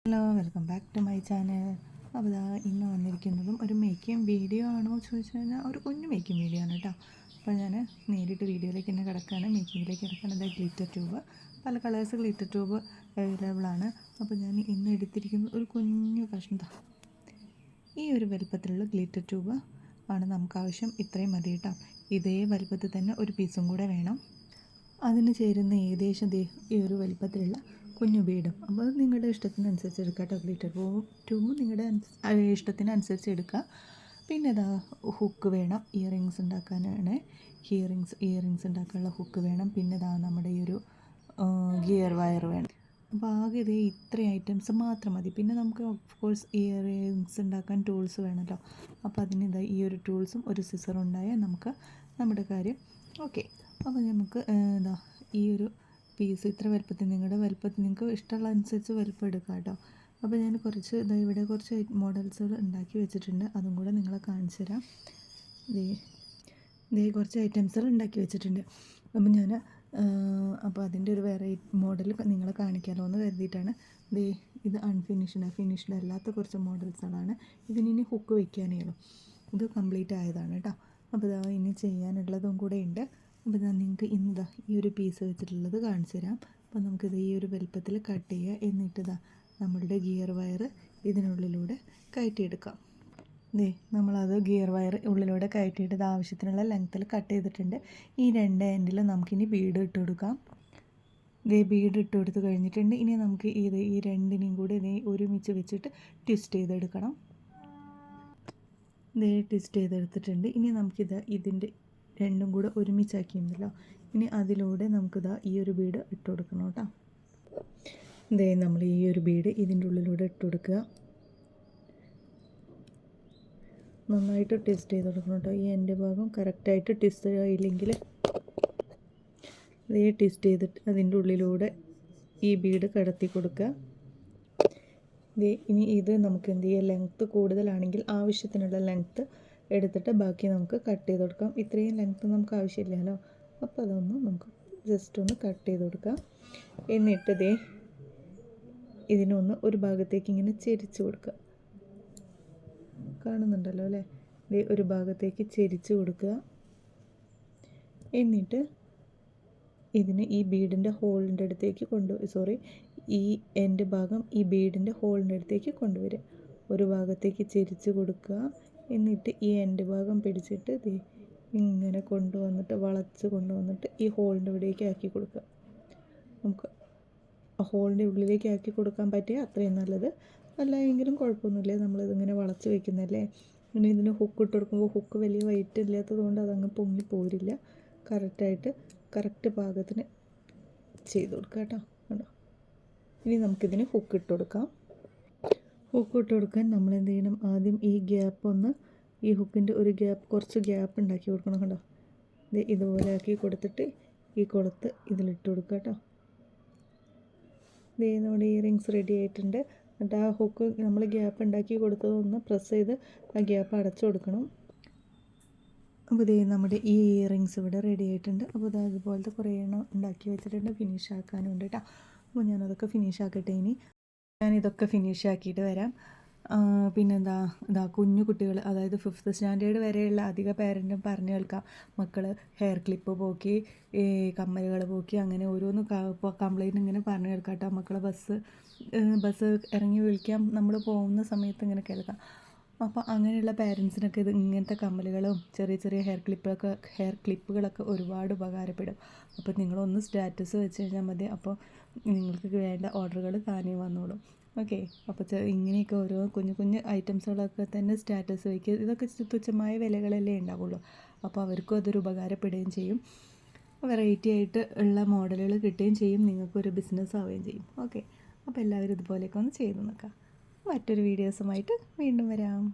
Hello, welcome back to my channel. അപ്പോൾ ഇന്ന് വന്നിരിക്കുന്നതും ഒരു മേക്കിംഗ് വീഡിയോ ആണോ ചോദിച്ചു കഴിഞ്ഞാൽ ഒരു കുഞ്ഞു മേക്കിംഗ് വീഡിയോ ആണ് കേട്ടോ. അപ്പോൾ ഞാൻ നേരിട്ട് വീഡിയോയിലേക്ക് തന്നെ കിടക്കുകയാണ്, മേക്കിങ്ങിലേക്ക് കിടക്കുന്നത്. ഗ്ലിറ്റർ ട്യൂബ്, പല കളേഴ്സ് ഗ്ലിറ്റർ ട്യൂബ് അവൈലബിൾ ആണ്. അപ്പോൾ ഞാൻ ഇന്ന് എടുത്തിരിക്കുന്നത് ഒരു കുഞ്ഞു കഷ്ണം, ഈ ഒരു വലുപ്പത്തിലുള്ള ഗ്ലിറ്റർ ട്യൂബ് ആണ് നമുക്ക് ആവശ്യം. ഇത്രയും മതി കേട്ടോ. ഇതേ വലുപ്പത്തിൽ തന്നെ ഒരു പീസും കൂടെ വേണം. അതിന് ചേരുന്ന ഏകദേശം ഈ ഒരു വലുപ്പത്തിലുള്ള കുഞ്ഞു ബീഡും. അപ്പോൾ അത് നിങ്ങളുടെ ഇഷ്ടത്തിനനുസരിച്ച് എടുക്കുക കേട്ടോ. ഗ്ലിറ്റർ ട്യൂബും നിങ്ങളുടെ ഇഷ്ടത്തിനനുസരിച്ച് എടുക്കുക. പിന്നെ ഹുക്ക് വേണം, ഇയറിങ്സ് ഉണ്ടാക്കാനാണ്. ഇയറിങ്സ് ഉണ്ടാക്കാനുള്ള ഹുക്ക് വേണം. പിന്നെ നമ്മുടെ ഈ ഒരു ഗിയർ വയർ വേണം. അപ്പോൾ ആകെ ഇത്രയും ഐറ്റംസ് മാത്രം മതി. പിന്നെ നമുക്ക് ഓഫ് കോഴ്സ് ഇയറിങ്സ് ഉണ്ടാക്കാൻ ടൂൾസ് വേണമല്ലോ. അപ്പോൾ അതിന് ഈ ഒരു ടൂൾസും ഒരു സിസറും ഉണ്ടായാൽ നമുക്ക് നമ്മുടെ കാര്യം ഓക്കെ. അപ്പോൾ നമുക്ക് ഈ ഒരു പീസ് ഇത്ര വലുപ്പത്തിൽ, നിങ്ങളുടെ വലുപ്പത്തിൽ നിങ്ങൾക്ക് ഇഷ്ടമുള്ള അനുസരിച്ച് വലുപ്പം എടുക്കാം കേട്ടോ. അപ്പോൾ ഞാൻ ഇവിടെ കുറച്ച് മോഡൽസുകൾ ഉണ്ടാക്കി വെച്ചിട്ടുണ്ട്, അതും കൂടെ നിങ്ങളെ കാണിച്ചു തരാം. കുറച്ച് ഐറ്റംസുകൾ ഉണ്ടാക്കി വെച്ചിട്ടുണ്ട്. അപ്പോൾ അതിൻ്റെ ഒരു വേറെ മോഡൽ നിങ്ങളെ കാണിക്കാമല്ലോ എന്ന് കരുതിയിട്ടാണ്. ഇത് ഫിനിഷ്ഡ് അല്ലാത്ത കുറച്ച് മോഡൽസുകളാണ്. ഇതിനി ഹുക്ക് വയ്ക്കാനേ ഉള്ളൂ. ഇത് കംപ്ലീറ്റ് ആയതാണ് കേട്ടോ. അപ്പോൾ ഇനി ചെയ്യാനുള്ളതും കൂടെ ഉണ്ട്. അപ്പോൾ ഞാൻ നിങ്ങൾക്ക് ഈ ഒരു പീസ് വെച്ചിട്ടുള്ളത് കാണിച്ചു തരാം. അപ്പോൾ നമുക്കിത് ഈ ഒരു വലുപ്പത്തിൽ കട്ട് ചെയ്യുക. എന്നിട്ട് നമ്മളുടെ ഗിയർ വയർ ഇതിനുള്ളിലൂടെ കയറ്റിയെടുക്കാം. നമ്മളത് ഗിയർ വയർ ഉള്ളിലൂടെ കയറ്റിയിട്ട് ആവശ്യത്തിനുള്ള ലെങ്ത്തിൽ കട്ട് ചെയ്തിട്ടുണ്ട്. ഈ രണ്ട് എൻഡിലും നമുക്കിനി ബീഡ് ഇട്ട് കൊടുക്കാം. ബീഡ് ഇട്ട് കൊടുത്ത് കഴിഞ്ഞിട്ടുണ്ട്. ഇനി നമുക്ക് ഈ രണ്ടിനെയും കൂടി ഒരുമിച്ച് വെച്ചിട്ട് ട്വിസ്റ്റ് ചെയ്തെടുക്കണം. ട്വിസ്റ്റ് ചെയ്തെടുത്തിട്ടുണ്ട്. ഇനി ഇതിൻ്റെ രണ്ടും കൂടെ ഒരുമിച്ചാക്കിയിട്ടുണ്ടല്ലോ. ഇനി അതിലൂടെ നമുക്കിതാ ഈ ഒരു ബീഡ് ഇട്ട് കൊടുക്കണം കേട്ടോ. നമ്മൾ ഈ ഒരു ബീഡ് ഇതിൻ്റെ ഉള്ളിലൂടെ ഇട്ട് കൊടുക്കുക. നന്നായിട്ട് ട്വിസ്റ്റ് ചെയ്ത് കൊടുക്കണം കേട്ടോ. ഈ എൻ്റെ ഭാഗം കറക്റ്റായിട്ട് ട്വിസ്റ്റ് ആയില്ലെങ്കിൽ ട്വിസ്റ്റ് ചെയ്തിട്ട് അതിൻ്റെ ഉള്ളിലൂടെ ഈ ബീഡ് കടത്തി കൊടുക്കുക. ഇനി ഇത് നമുക്ക് എന്ത് ചെയ്യുക, ലെങ്ത്ത് കൂടുതലാണെങ്കിൽ ആവശ്യത്തിനുള്ള ലെങ്ത്ത് എടുത്തിട്ട് ബാക്കി നമുക്ക് കട്ട് ചെയ്ത് കൊടുക്കാം. ഇത്രയും ലെങ്ത്ത് നമുക്ക് ആവശ്യമില്ലല്ലോ. അപ്പോൾ അതൊന്ന് നമുക്ക് ജസ്റ്റ് ഒന്ന് കട്ട് ചെയ്ത് കൊടുക്കാം. എന്നിട്ട് ഇതിനൊന്ന് ഒരു ഭാഗത്തേക്ക് ഇങ്ങനെ ചെരിച്ച് കൊടുക്കുക. കാണുന്നുണ്ടല്ലോ അല്ലേ? ഒരു ഭാഗത്തേക്ക് ചെരിച്ച് കൊടുക്കുക. എന്നിട്ട് ഇതിന് ഈ ബീഡിൻ്റെ ഹോളിൻ്റെ അടുത്തേക്ക് ഈ എൻഡ് ഭാഗം ഈ ബീഡിൻ്റെ ഹോളിൻ്റെ അടുത്തേക്ക് കൊണ്ടുവരിക. ഒരു ഭാഗത്തേക്ക് ചെരിച്ച് കൊടുക്കുക. എന്നിട്ട് ഈ എൻഡ് ഭാഗം പിടിച്ചിട്ട് ഇങ്ങനെ വളച്ച് കൊണ്ടുവന്നിട്ട് ഈ ഹോളിൻ്റെ ഇവിടേക്ക് ആക്കി കൊടുക്കുക. നമുക്ക് ആ ഹോളിൻ്റെ ഉള്ളിലേക്ക് ആക്കി കൊടുക്കാൻ പറ്റിയാൽ അത്രയും നല്ലത്. അല്ല എങ്കിലും കുഴപ്പമൊന്നുമില്ല, നമ്മളിതിങ്ങനെ വളച്ച് വയ്ക്കുന്നതല്ലേ. ഇനി ഇതിന് ഹുക്ക് ഇട്ട് കൊടുക്കുമ്പോൾ ഹുക്ക് വലിയ വെയിറ്റ് ഇല്ലാത്തത് കൊണ്ട് അതങ്ങ് പൊങ്ങി പോരില്ല. കറക്റ്റ് പാകത്തിന് ചെയ്ത് കൊടുക്കുക കേട്ടോ. ഇനി നമുക്കിതിന് ഹുക്ക് ഇട്ട് കൊടുക്കാം. ഹുക്ക് ഇട്ട് കൊടുക്കാൻ നമ്മൾ എന്ത് ചെയ്യണം, ആദ്യം ഈ ഈ ഹുക്കിൻ്റെ ഒരു കുറച്ച് ഗ്യാപ്പ് ഉണ്ടാക്കി കൊടുക്കണം കേട്ടോ. ഇതുപോലെ ആക്കി കൊടുത്തിട്ട് ഈ കുളത്ത് ഇതിലിട്ട് കൊടുക്കുക കേട്ടോ. നമ്മുടെ ഇയറിങ്സ് റെഡി ആയിട്ടുണ്ട്. എന്നിട്ട് ആ ഹുക്ക് നമ്മൾ ഗ്യാപ്പ് ഉണ്ടാക്കി കൊടുത്തതൊന്ന് പ്രസ് ചെയ്ത് ആ ഗ്യാപ്പ് അടച്ചു കൊടുക്കണം. അപ്പോൾ നമ്മുടെ ഈ ഇയറിങ്സ് ഇവിടെ റെഡി ആയിട്ടുണ്ട്. അപ്പോൾ അതുപോലത്തെ കുറേ എണ്ണം ഉണ്ടാക്കി വെച്ചിട്ടുണ്ട്, ഫിനിഷ് ആക്കാനുണ്ട് കേട്ടോ. അപ്പോൾ ഞാനതൊക്കെ ഫിനിഷ് ആക്കട്ടെ. ഞാനിതൊക്കെ ഫിനിഷ് ആക്കിയിട്ട് വരാം. പിന്നെ കുഞ്ഞു കുട്ടികൾ, അതായത് 5th സ്റ്റാൻഡേർഡ് വരെയുള്ള അധിക പേരൻറ്റും പറഞ്ഞു കേൾക്കാം, മക്കൾ ഹെയർ ക്ലിപ്പ് പോക്കി, കമ്മലുകൾ പോക്കി, അങ്ങനെ ഓരോന്ന് കംപ്ലൈൻറ്റ് ഇങ്ങനെ പറഞ്ഞു കേൾക്കാം കേട്ടോ. മക്കളെ ബസ് ഇറങ്ങി വിളിക്കാൻ നമ്മൾ പോകുന്ന സമയത്ത് ഇങ്ങനെ കേൾക്കാം. അപ്പോൾ അങ്ങനെയുള്ള പേരൻസിനൊക്കെ ഇങ്ങനത്തെ കമ്മലുകളും ചെറിയ ചെറിയ ഹെയർ ക്ലിപ്പുകളൊക്കെ ഒരുപാട് ഉപകാരപ്പെടും. അപ്പോൾ നിങ്ങളൊന്ന് സ്റ്റാറ്റസ് വെച്ച് കഴിഞ്ഞാൽ മതി. അപ്പോൾ നിങ്ങൾക്ക് വേണ്ട ഓർഡറുകൾ താനേ വന്നോളും. ഓക്കെ. അപ്പോൾ ഇങ്ങനെയൊക്കെ ഓരോ കുഞ്ഞു ഐറ്റംസുകളൊക്കെ തന്നെ സ്റ്റാറ്റസ് വയ്ക്കുക. ഇതൊക്കെ തുച്ഛമായ വിലകളല്ലേ ഉണ്ടാവുള്ളൂ. അപ്പോൾ അവർക്കും അതൊരു ഉപകാരപ്പെടുകയും ചെയ്യും. വെറൈറ്റി ആയിട്ട് ഉള്ള മോഡലുകൾ കിട്ടുകയും ചെയ്യും. നിങ്ങൾക്കൊരു ബിസിനസ് ആവുകയും ചെയ്യും. ഓക്കെ. അപ്പോൾ എല്ലാവരും ഇതുപോലെയൊക്കെ ഒന്ന് ചെയ്ത് നോക്കാം. മറ്റൊരു വീഡിയോസുമായിട്ട് വീണ്ടും വരാം.